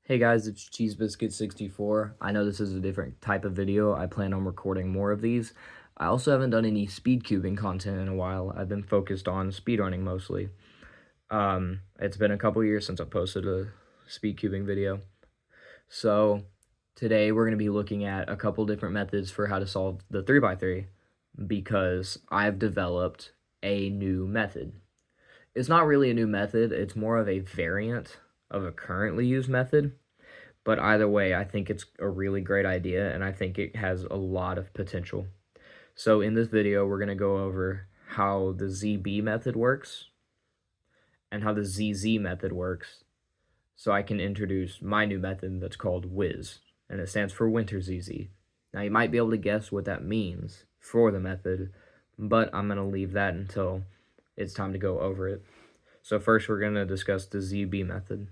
Hey guys, it's Cheese Biscuit 64. I know this is a different type of video. I plan on recording more of these. I also haven't done any speed cubing content in a while. I've been focused on speedrunning mostly. It's been a couple years since I posted a speed cubing video. So today we're going to be looking at a couple different methods for how to solve the 3x3 because I've developed a new method. It's not really a new method, it's more of a variant of a currently used method. But either way, I think it's a really great idea, and I think it has a lot of potential. So in this video, we're going to go over how the ZB method works and how the ZZ method works, so I can introduce my new method that's called Wiz, and it stands for Winter ZZ. Now, you might be able to guess what that means for the method, but I'm going to leave that until it's time to go over it. So first, we're going to discuss the ZB method.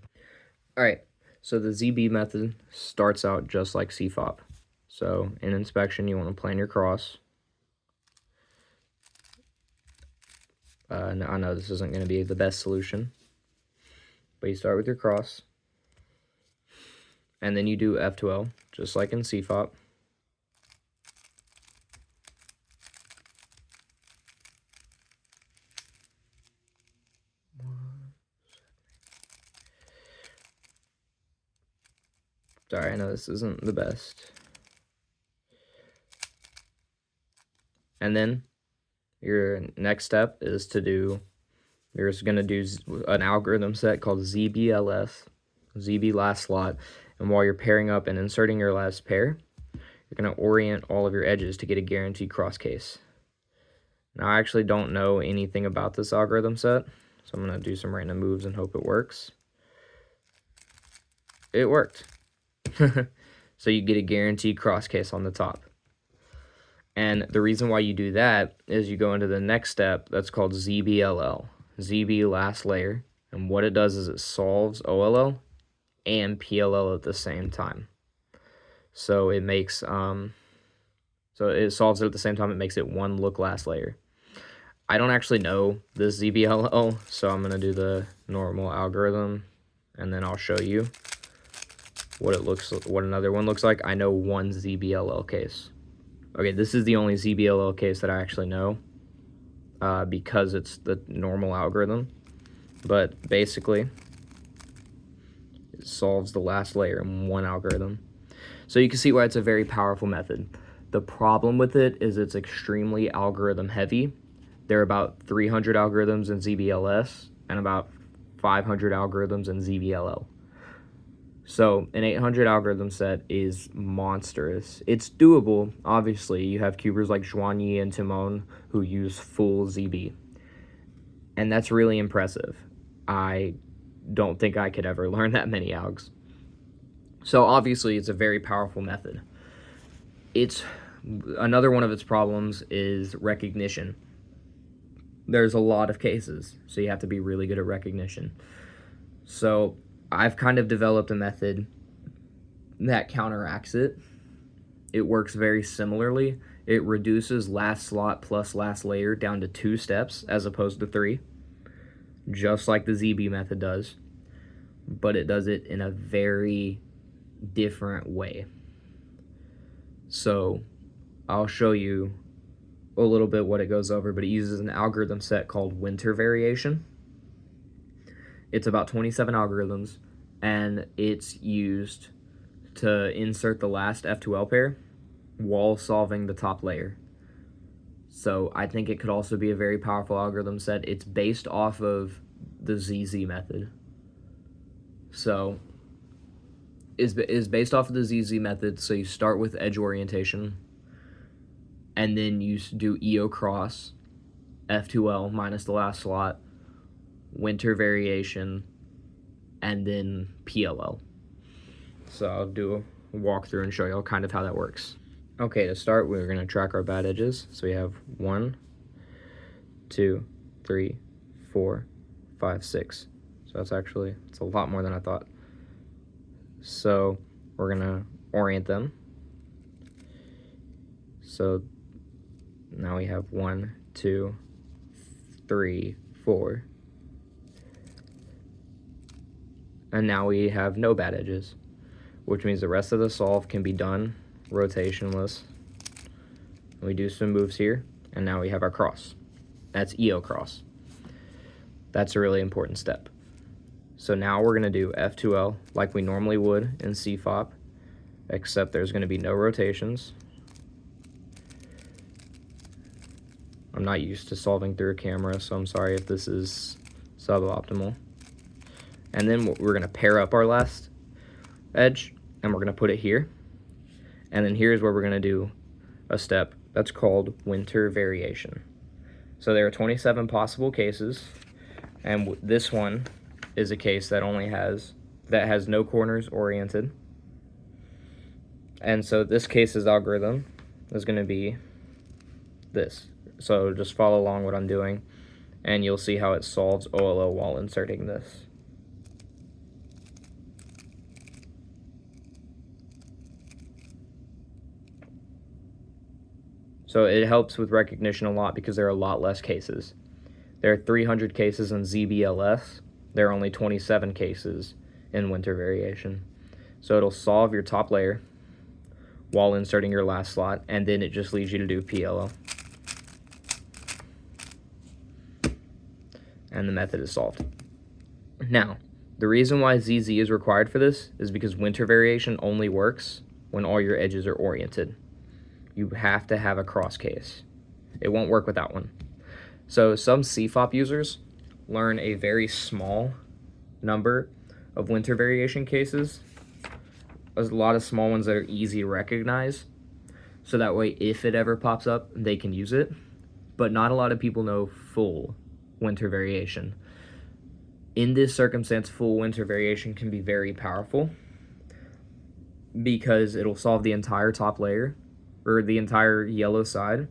All right. So the ZB method starts out just like CFOP. So in inspection, you want to plan your cross. I know this isn't going to be the best solution, but you start with your cross. And then you do F2L, just like in CFOP. Sorry, I know this isn't the best. And then your next step is to do, you're just going to do an algorithm set called ZBLS, ZB last slot. And while you're pairing up and inserting your last pair, you're going to orient all of your edges to get a guaranteed cross case. Now, I actually don't know anything about this algorithm set, so I'm going to do some random moves and hope it works. It worked. So you get a guaranteed cross case on the top. And the reason why you do that is you go into the next step that's called ZBLL, ZB last layer. And what it does is it solves OLL and PLL at the same time. So it makes, so it solves it at the same time, it makes it one look last layer. I don't actually know this ZBLL, so I'm going to do the normal algorithm, and then I'll show you what another one looks like. I know one ZBLL case. Okay, this is the only ZBLL case that I actually know because it's the normal algorithm. But basically, it solves the last layer in one algorithm. So you can see why it's a very powerful method. The problem with it is it's extremely algorithm heavy. There are about 300 algorithms in ZBLS and about 500 algorithms in ZBLL. So an 800 algorithm set is monstrous. It's doable, obviously. You have cubers like Joigny and Timon who use full ZB. And that's really impressive. I don't think I could ever learn that many algs. So obviously it's a very powerful method. Another one of its problems is recognition. There's a lot of cases, so you have to be really good at recognition. So I've kind of developed a method that counteracts it. It works very similarly. It reduces last slot plus last layer down to 2 steps as opposed to 3, just like the ZB method does, but it does it in a very different way. So I'll show you a little bit what it goes over, but it uses an algorithm set called winter variation. It's about 27 algorithms, and it's used to insert the last F2L pair while solving the top layer. So I think it could also be a very powerful algorithm set. It's based off of the ZZ method. So is based off of the ZZ method. So you start with edge orientation, and then you do EO cross, F2L minus the last slot, winter variation, and then PLL. So I'll do a walkthrough and show you kind of how that works. Okay, to start, we're going to track our bad edges. So we have 1, 2, 3, 4, 5, 6. So it's a lot more than I thought. So we're going to orient them. So now we have 1, 2, 3, 4. and now we have no bad edges, which means the rest of the solve can be done rotationless. We do some moves here, and now we have our cross. That's EO cross. That's a really important step. So now we're going to do F2L like we normally would in CFOP, except there's going to be no rotations. I'm not used to solving through a camera, so I'm sorry if this is suboptimal. And then we're going to pair up our last edge, and we're going to put it here. And then here's where we're going to do a step that's called winter variation. So there are 27 possible cases, and this one is a case that has no corners oriented. And so this case's algorithm is going to be this. So just follow along what I'm doing, and you'll see how it solves OLO while inserting this. So it helps with recognition a lot because there are a lot less cases. There are 300 cases in ZBLS. There are only 27 cases in winter variation. So it'll solve your top layer while inserting your last slot, and then it just leaves you to do PLO. And the method is solved. Now, the reason why ZZ is required for this is because winter variation only works when all your edges are oriented. You have to have a cross case. It won't work without one. So some CFOP users learn a very small number of winter variation cases. There's a lot of small ones that are easy to recognize, so that way if it ever pops up, they can use it. But not a lot of people know full winter variation. In this circumstance, full winter variation can be very powerful because it'll solve the entire top layer or the entire yellow side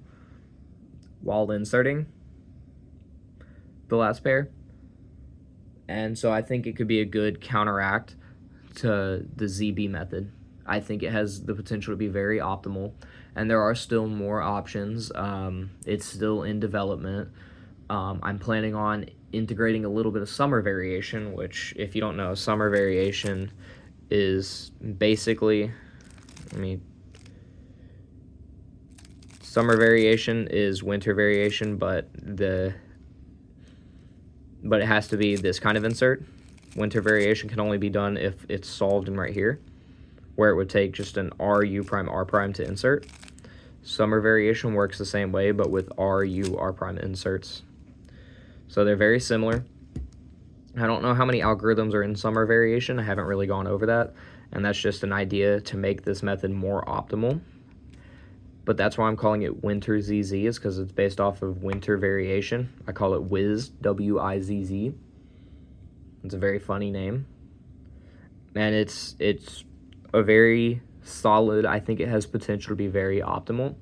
while inserting the last pair. And so I think it could be a good counteract to the ZB method. I think it has the potential to be very optimal, and there are still more options. It's still in development. I'm planning on integrating a little bit of summer variation, which, if you don't know, summer variation is basically, summer variation is winter variation, but it has to be this kind of insert. Winter variation can only be done if it's solved in right here, where it would take just an RU prime R prime to insert. Summer variation works the same way, but with RU R prime inserts. So they're very similar. I don't know how many algorithms are in summer variation. I haven't really gone over that, and that's just an idea to make this method more optimal. But that's why I'm calling it winter ZZ, is because it's based off of winter variation. I call it Wiz, W-I-Z-Z. It's a very funny name, and it's a very solid. I think it has potential to be very optimal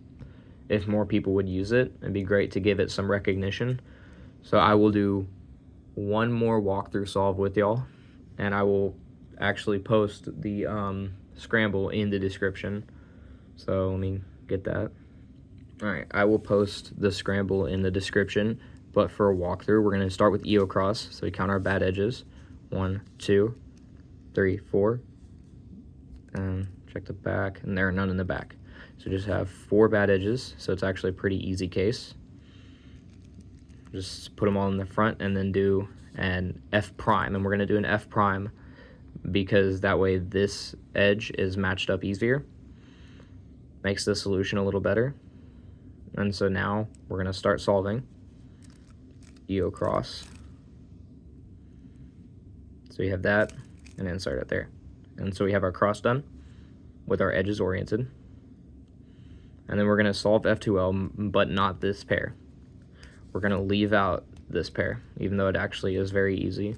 if more people would use it. It'd be great to give it some recognition. So I will do one more walkthrough solve with y'all, and I will actually post the Scramble in the description. So let me get that. All right, I will post the Scramble in the description, but for a walkthrough, we're going to start with EO cross. So we count our bad edges. 1, 2, 3, 4, and check the back, and there are none in the back. So just have 4 bad edges, so it's actually a pretty easy case. Just put them all in the front and then do an F prime, and we're going to do an F prime because that way this edge is matched up easier. Makes the solution a little better. And so now we're going to start solving EO cross. So we have that and insert it there. And so we have our cross done with our edges oriented. And then we're going to solve F2L, but not this pair. We're going to leave out this pair, even though it actually is very easy.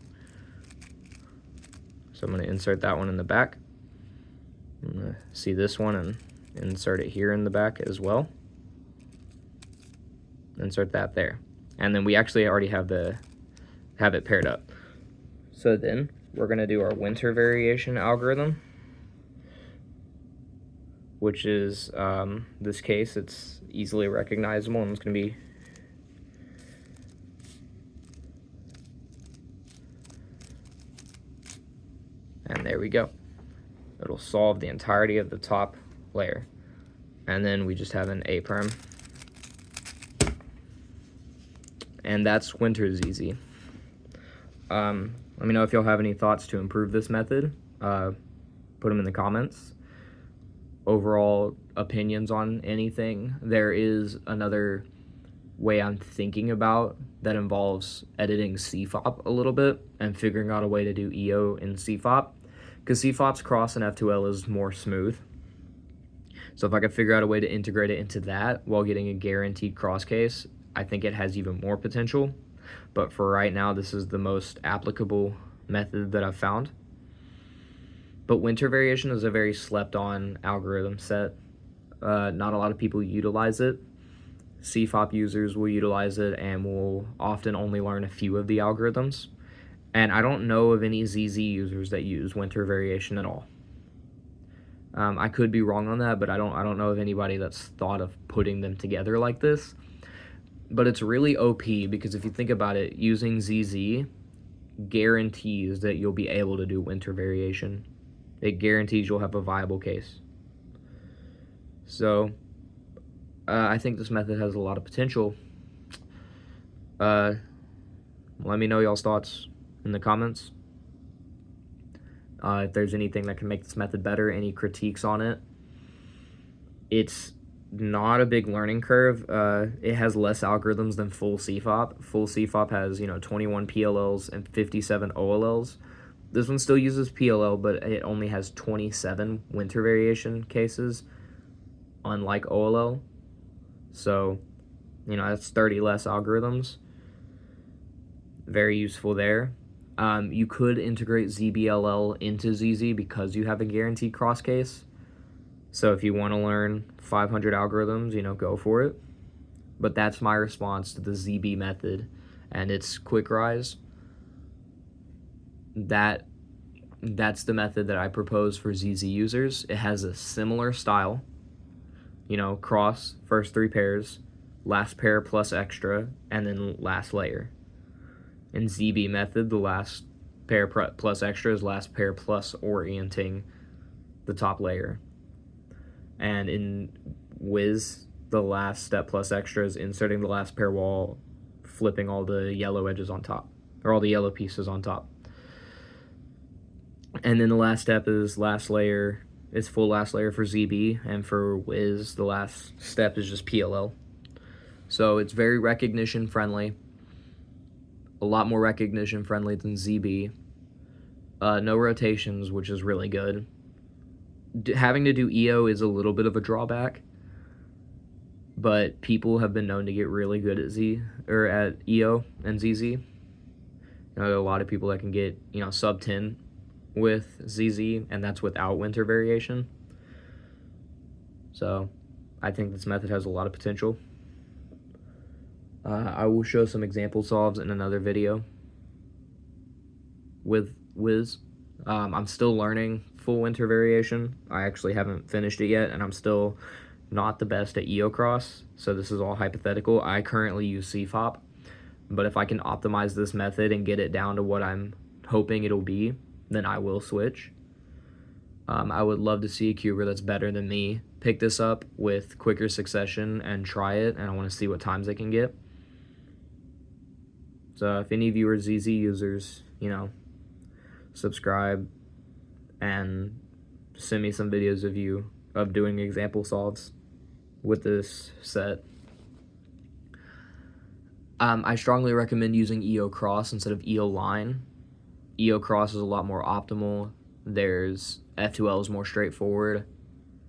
So I'm going to insert that one in the back. I'm going to see this one and insert it here in the back as well. Insert that there. And then we actually already have it paired up. So then we're going to do our winter variation algorithm, which is this case. It's easily recognizable, and it's going to be And there we go. It'll solve the entirety of the top layer. And then we just have an A-perm. And that's winter ZZ. Let me know if y'all have any thoughts to improve this method. Put them in the comments. Overall opinions on anything. There is another way I'm thinking about that involves editing CFOP a little bit and figuring out a way to do EO in CFOP, because CFOP's cross and F2L is more smooth. So if I could figure out a way to integrate it into that while getting a guaranteed cross case, I think it has even more potential. But for right now, this is the most applicable method that I've found. But winter variation is a very slept on algorithm set. Not a lot of people utilize it. CFOP users will utilize it and will often only learn a few of the algorithms. And I don't know of any ZZ users that use winter variation at all. I could be wrong on that, but I don't know of anybody that's thought of putting them together like this. But it's really OP because if you think about it, using ZZ guarantees that you'll be able to do winter variation. It guarantees you'll have a viable case. So I think this method has a lot of potential. Let me know y'all's thoughts in the comments. If there's anything that can make this method better, any critiques on it. It's not a big learning curve. It has less algorithms than full CFOP. Full CFOP has, 21 PLLs and 57 OLLs. This one still uses PLL, but it only has 27 winter variation cases, unlike OLL. So, that's 30 less algorithms. Very useful there. You could integrate ZBLL into ZZ because you have a guaranteed cross case. So if you want to learn 500 algorithms, go for it. But that's my response to the ZB method and its quick rise. That's the method that I propose for ZZ users. It has a similar style. Cross, first 3 pairs, last pair plus extra, and then last layer. In ZB method, the last pair plus extra is last pair plus orienting the top layer. And in Wiz, the last step plus extra is inserting the last pair while flipping all the yellow edges on top, or all the yellow pieces on top. And then the last step is last layer. It's full last layer for ZB, and for Wiz, the last step is just PLL. So it's very recognition friendly. A lot more recognition friendly than ZB. No rotations, which is really good. Having to do EO is a little bit of a drawback, but people have been known to get really good at EO and ZZ. A lot of people that can get sub 10 with ZZ, and that's without winter variation. So I think this method has a lot of potential. I will show some example solves in another video with Wiz. I'm still learning full winter variation. I actually haven't finished it yet, and I'm still not the best at EO cross, so this is all hypothetical. I currently use CFOP, but if I can optimize this method and get it down to what I'm hoping it'll be, then I will switch. I would love to see a cuber that's better than me pick this up with quicker succession and try it, and I want to see what times they can get. So if any of you are ZZ users, subscribe and send me some videos of doing example solves with this set. I strongly recommend using EO cross instead of EO line. EO cross is a lot more optimal. There's F2L is more straightforward,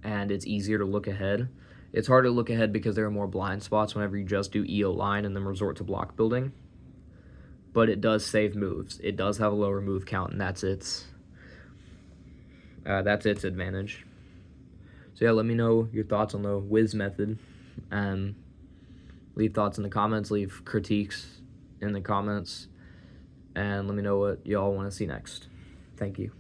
and it's easier to look ahead. It's hard to look ahead because there are more blind spots whenever you just do EO line and then resort to block building. But it does save moves. It does have a lower move count, and that's its advantage. So yeah, let me know your thoughts on the Wiz method. Leave thoughts in the comments, leave critiques in the comments, and let me know what y'all want to see next. Thank you.